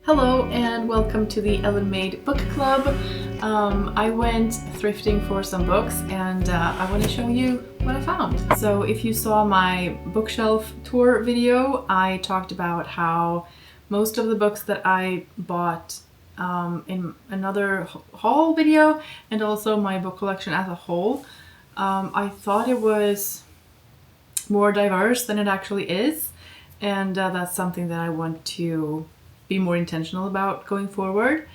Hello and welcome to the Ellen Made Book Club. I went thrifting for some books and I want to show you what I found. So if you saw my bookshelf tour video, I talked about how most of the books that I bought in another haul video and also my book collection as a whole, I thought it was more diverse than it actually is, and that's something that I want to be more intentional about going forward.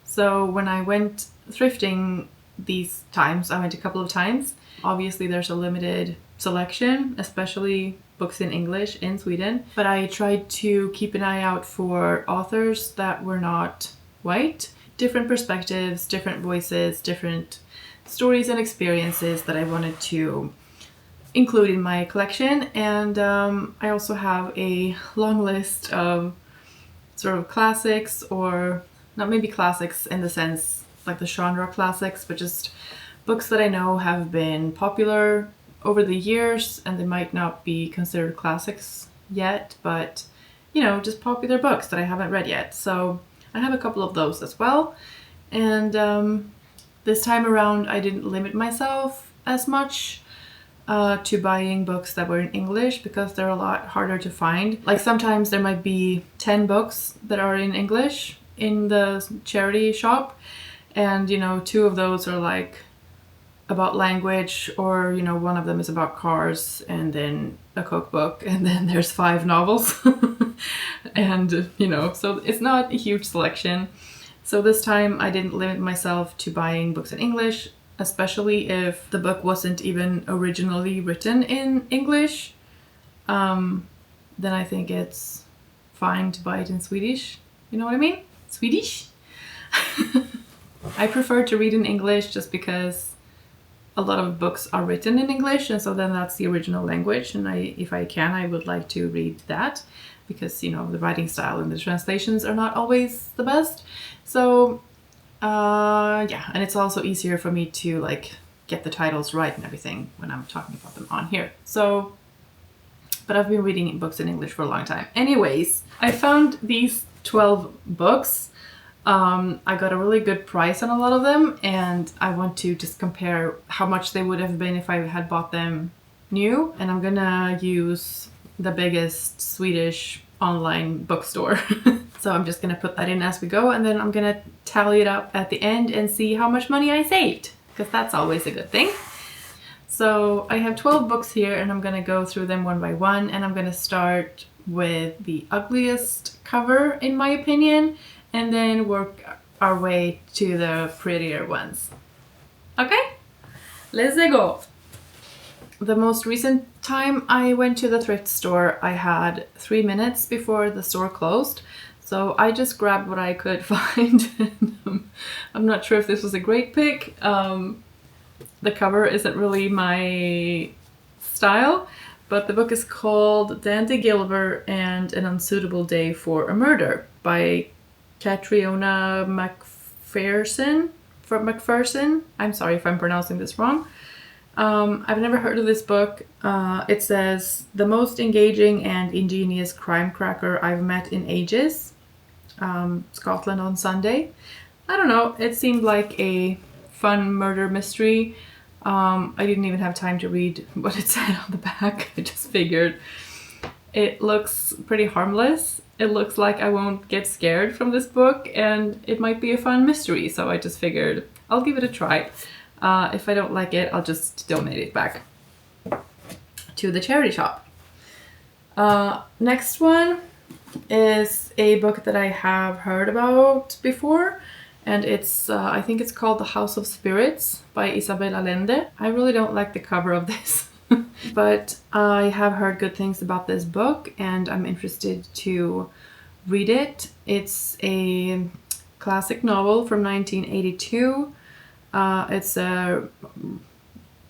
So when I went thrifting these times, I went a couple of times. Obviously there's a limited selection, especially books in English in Sweden, but I tried to keep an eye out for authors that were not white, different perspectives, different voices, different stories and experiences that I wanted to include in my collection. And I also have a long list of sort of classics, or not maybe classics in the sense like the genre classics, but just books that I know have been popular over the years and they might not be considered classics yet, but you know, just popular books that I haven't read yet. So I have a couple of those as well. And this time around I didn't limit myself as much to buying books that were in English, because they're a lot harder to find. Like sometimes there might be 10 books that are in English in the charity shop, and you know, 2 of those are like about language, or you know, one of them is about cars, and then a cookbook, and then there's 5 novels. And you know, so it's not a huge selection. So this time I didn't limit myself to buying books in English, especially if the book wasn't even originally written in English. Then I think it's fine to buy it in Swedish. You know what I mean? Swedish? I prefer to read in English just because a lot of books are written in English, and so then that's the original language, and if I can, I would like to read that, because you know, the writing style and the translations are not always the best. So yeah, and it's also easier for me to like get the titles right and everything when I'm talking about them on here. So, but I've been reading books in English for a long time. Anyways, I found these 12 books. I got a really good price on a lot of them, and I want to just compare how much they would have been if I had bought them new. And I'm gonna use the biggest Swedish online bookstore. So I'm just gonna put that in as we go, and then I'm gonna tally it up at the end and see how much money I saved, because that's always a good thing. So I have 12 books here, and I'm gonna go through them one by one, and I'm gonna start with the ugliest cover in my opinion, and then work our way to the prettier ones. Okay, let's go. The most recent time I went to the thrift store, I had 3 minutes before the store closed. So I just grabbed what I could find. I'm not sure if this was a great pick. The cover isn't really my style, but the book is called Dandy Gilver and An Unsuitable Day for a Murder by Catriona McPherson. I'm sorry if I'm pronouncing this wrong. I've never heard of this book. It says, the most engaging and ingenious crime cracker I've met in ages. Scotland on Sunday. I don't know, it seemed like a fun murder mystery. I didn't even have time to read what it said on the back. I just figured it looks pretty harmless. It looks like I won't get scared from this book, and it might be a fun mystery, so I just figured I'll give it a try. If I don't like it, I'll just donate it back to the charity shop. Next one is a book that I have heard about before, and it's I think it's called The House of Spirits by Isabel Allende. I really don't like the cover of this, but I have heard good things about this book and I'm interested to read it. It's a classic novel from 1982. It's a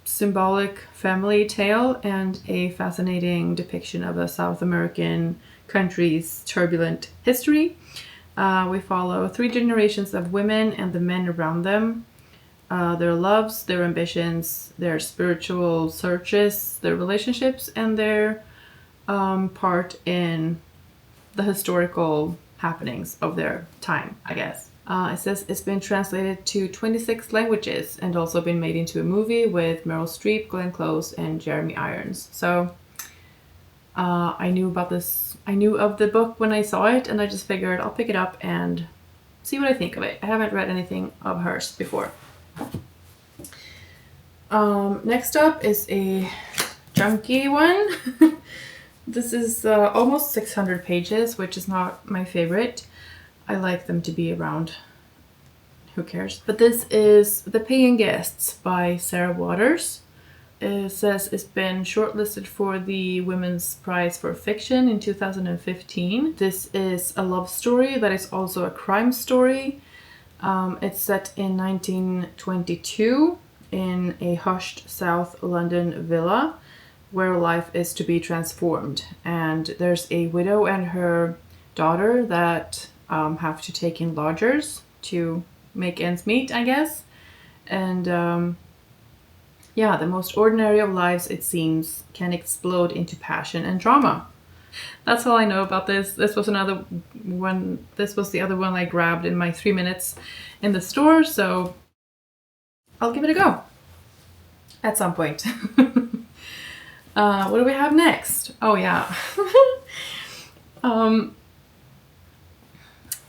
symbolic family tale and a fascinating depiction of a South American country's turbulent history. We follow 3 generations of women and the men around them, their loves, their ambitions, their spiritual searches, their relationships, and their part in the historical happenings of their time, I guess. It says it's been translated to 26 languages and also been made into a movie with Meryl Streep, Glenn Close, and Jeremy Irons. So I knew about this. I knew of the book when I saw it, and I just figured I'll pick it up and see what I think of it. I haven't read anything of hers before. Next up is a chunky one. This is almost 600 pages, which is not my favorite. I like them to be around, who cares? But this is The Paying Guests by Sarah Waters. It says it's been shortlisted for the Women's Prize for Fiction in 2015. This is a love story that is also a crime story. It's set in 1922 in a hushed South London villa where life is to be transformed. And there's a widow and her daughter that have to take in lodgers to make ends meet, I guess. And yeah, the most ordinary of lives, it seems, can explode into passion and drama. That's all I know about this. This was another one. This was the other one I grabbed in my 3 minutes in the store, so I'll give it a go at some point. What do we have next? Oh yeah.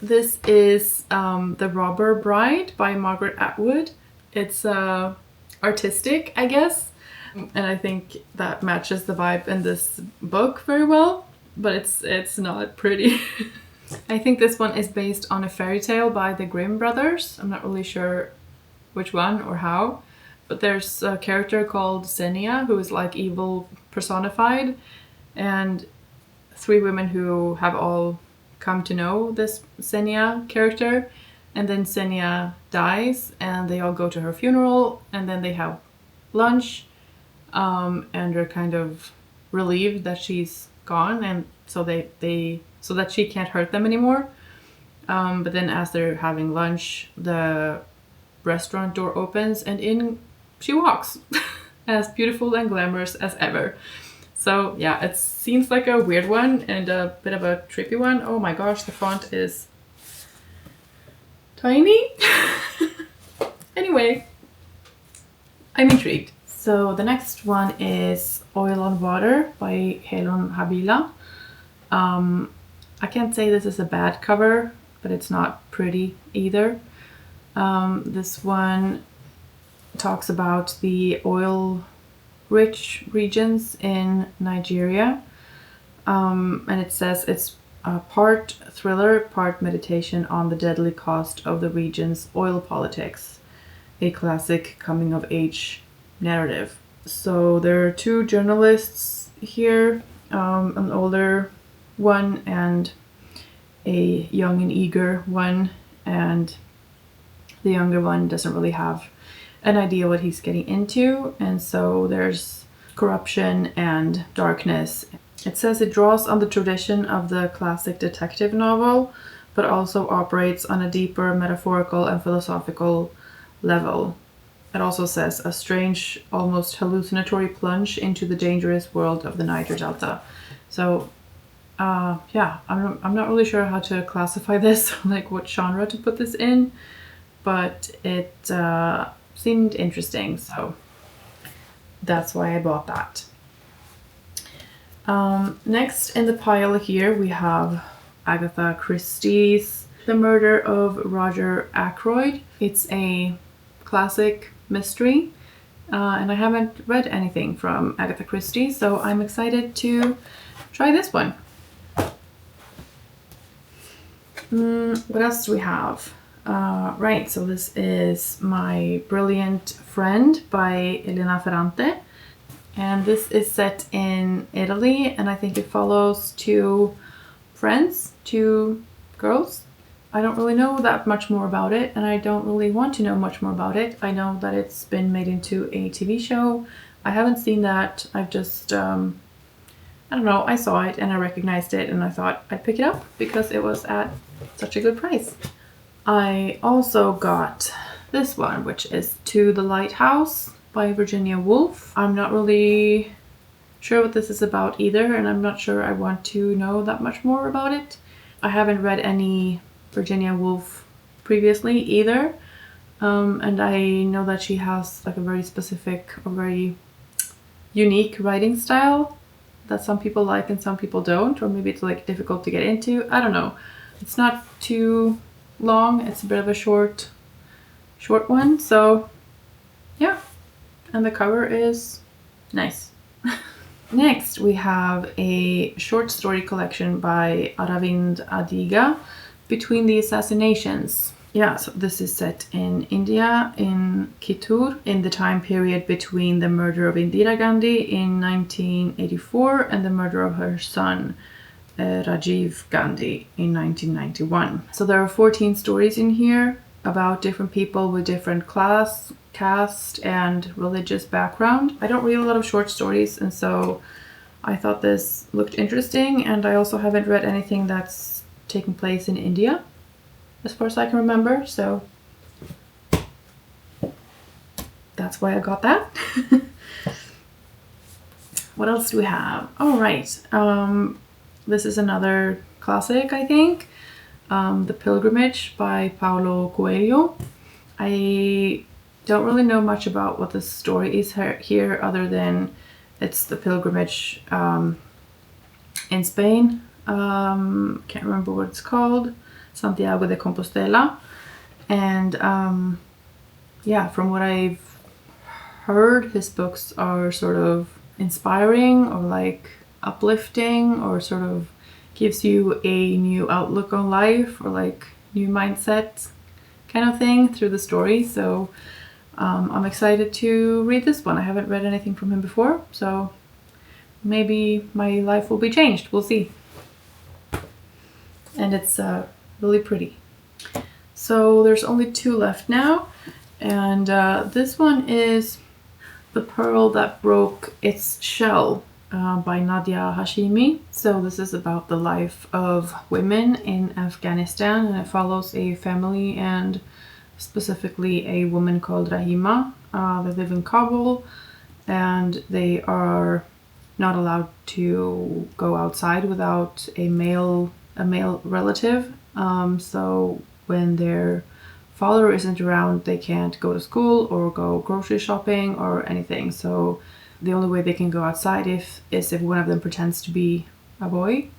This is The Robber Bride by Margaret Atwood. It's artistic, I guess, and I think that matches the vibe in this book very well, but it's not pretty. I think this one is based on a fairy tale by the Grimm brothers. I'm not really sure which one or how, but there's a character called Xenia who is like evil personified, and 3 women who have all come to know this Xenia character, and then Xenia dies and they all go to her funeral, and then they have lunch and are kind of relieved that she's gone, and so so that she can't hurt them anymore. But then as they're having lunch, the restaurant door opens and in she walks as beautiful and glamorous as ever. So yeah, it seems like a weird one and a bit of a trippy one. Oh my gosh, the font is tiny. Anyway, I'm intrigued. So the next one is Oil on Water by Helon Habila. I can't say this is a bad cover, but it's not pretty either. This one talks about the oil-rich regions in Nigeria. And it says it's part thriller, part meditation on the deadly cost of the region's oil politics. A classic coming-of-age narrative. So there are 2 journalists here, an older one and a young and eager one, and the younger one doesn't really have an idea what he's getting into, and so there's corruption and darkness. It says it draws on the tradition of the classic detective novel, but also operates on a deeper metaphorical and philosophical level. It also says a strange, almost hallucinatory plunge into the dangerous world of the Niger Delta. So yeah, I'm not really sure how to classify this, like what genre to put this in, but it seemed interesting, so that's why I bought that. Next in the pile here we have Agatha Christie's The Murder of Roger Ackroyd. It's a classic mystery, and I haven't read anything from Agatha Christie, so I'm excited to try this one. What else do we have? Right, so this is My Brilliant Friend by Elena Ferrante. And this is set in Italy, and I think it follows 2 friends, 2 girls. I don't really know that much more about it, and I don't really want to know much more about it. I know that it's been made into a TV show. I haven't seen that. I've just, I don't know, I saw it and I recognized it and I thought I'd pick it up because it was at such a good price. I also got this one, which is To the Lighthouse by Virginia Woolf. I'm not really sure what this is about either, and I'm not sure I want to know that much more about it. I haven't read any Virginia Woolf previously either. And I know that she has like a very specific or very unique writing style that some people like and some people don't, or maybe it's like difficult to get into. I don't know. It's not too long. It's a bit of a short one. So yeah, and the cover is nice. Next, we have a short story collection by Aravind Adiga, Between the Assassinations. Yeah, so this is set in India, in Kittur, in the time period between the murder of Indira Gandhi in 1984 and the murder of her son, Rajiv Gandhi, in 1991. So there are 14 stories in here about different people with different class, caste, and religious background. I don't read a lot of short stories, and so I thought this looked interesting, and I also haven't read anything that's taking place in India, as far as I can remember, so that's why I got that. What else do we have? Oh, right. This is another classic, I think. The Pilgrimage by Paulo Coelho. I don't really know much about what the story is here other than it's the pilgrimage in Spain. Can't remember what it's called. Santiago de Compostela. And yeah, from what I've heard, his books are sort of inspiring or like uplifting, or sort of gives you a new outlook on life or like new mindset kind of thing through the story. So I'm excited to read this one. I haven't read anything from him before, so maybe my life will be changed. We'll see. And it's really pretty. So there's only 2 left now, and this one is The Pearl That Broke Its Shell by Nadia Hashimi. So this is about the life of women in Afghanistan, and it follows a family and specifically a woman called Rahima. They live in Kabul, and they are not allowed to go outside without a male relative. So when their father isn't around, they can't go to school or go grocery shopping or anything. So the only way they can go outside is if one of them pretends to be a boy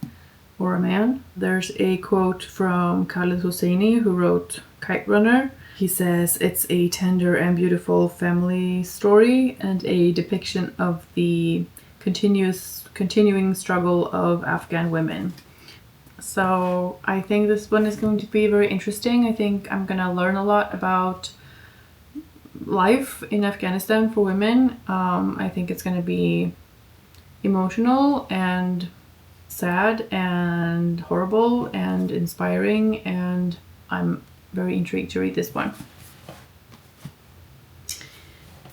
or a man. There's a quote from Khaled Hosseini, who wrote Kite Runner. He says, "It's a tender and beautiful family story and a depiction of the continuing struggle of Afghan women." So I think this one is going to be very interesting. I think I'm gonna learn a lot about life in Afghanistan for women. I think it's gonna be emotional and sad and horrible and inspiring, and I'm very intrigued to read this one.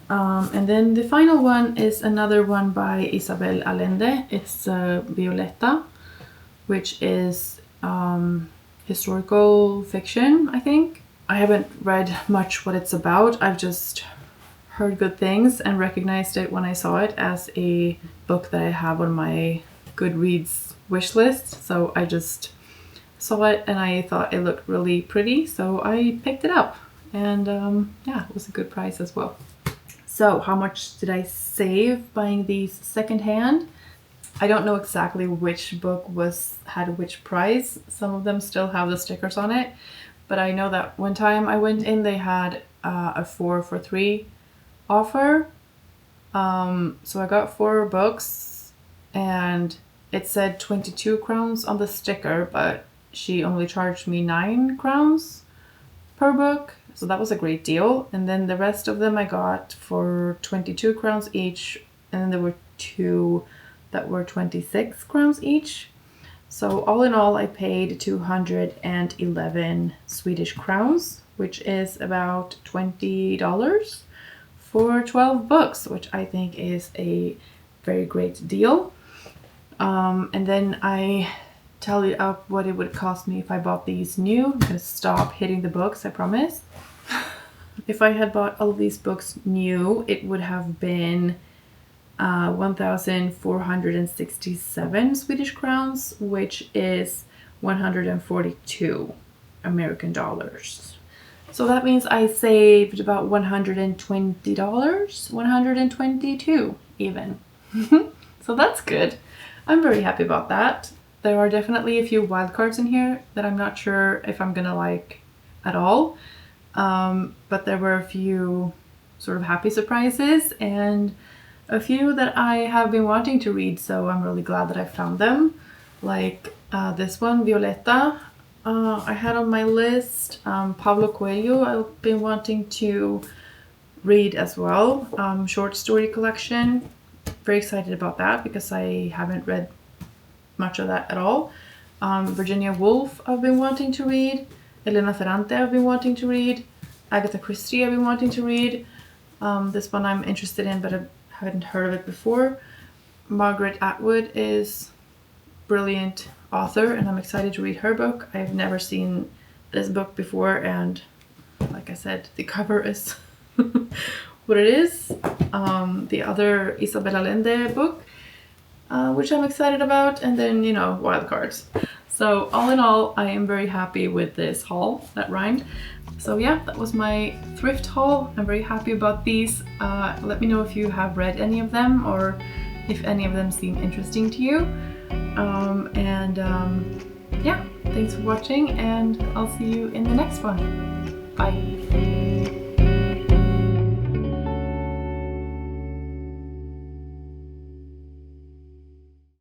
And then the final one is another one by Isabel Allende. It's Violeta, which is historical fiction, I think. I haven't read much what it's about. I've just heard good things and recognized it when I saw it as a book that I have on my Goodreads wish list. So I just saw it and I thought it looked really pretty, so I picked it up. And yeah, it was a good price as well. So how much did I save buying these secondhand? I don't know exactly which book had which price. Some of them still have the stickers on it, but I know that one time I went in, they had a 4 for 3 offer. So I got 4 books and it said 22 crowns on the sticker, but she only charged me 9 crowns per book. So that was a great deal. And then the rest of them I got for 22 crowns each. And then there were 2 that were 26 crowns each. So all in all, I paid 211 Swedish crowns, which is about $20 for 12 books, which I think is a very great deal. And then I tallied up what it would cost me if I bought these new. I'm gonna stop hitting the books, I promise. If I had bought all of these books new, it would have been 1,467 Swedish crowns, which is 142 American dollars. So that means I saved about $120, 122 even. So that's good. I'm very happy about that. There are definitely a few wildcards in here that I'm not sure if I'm gonna like at all. But there were a few sort of happy surprises and a few that I have been wanting to read, so I'm really glad that I found them. Like this one, Violeta, I had on my list. Paulo Coelho, I've been wanting to read as well. Short story collection. Very excited about that because I haven't read much of that at all. Virginia Woolf, I've been wanting to read. Elena Ferrante, I've been wanting to read. Agatha Christie, I've been wanting to read. This one I'm interested in, but I haven't heard of it before. Margaret Atwood is brilliant author, and I'm excited to read her book. I've never seen this book before, and like I said, the cover is what it is. The other Isabel Allende book, which I'm excited about, and then, you know, Wildcards. So all in all, I am very happy with this haul. That rhymed. So yeah, that was my thrift haul. I'm very happy about these. Let me know if you have read any of them or if any of them seem interesting to you. Yeah, thanks for watching, and I'll see you in the next one. Bye.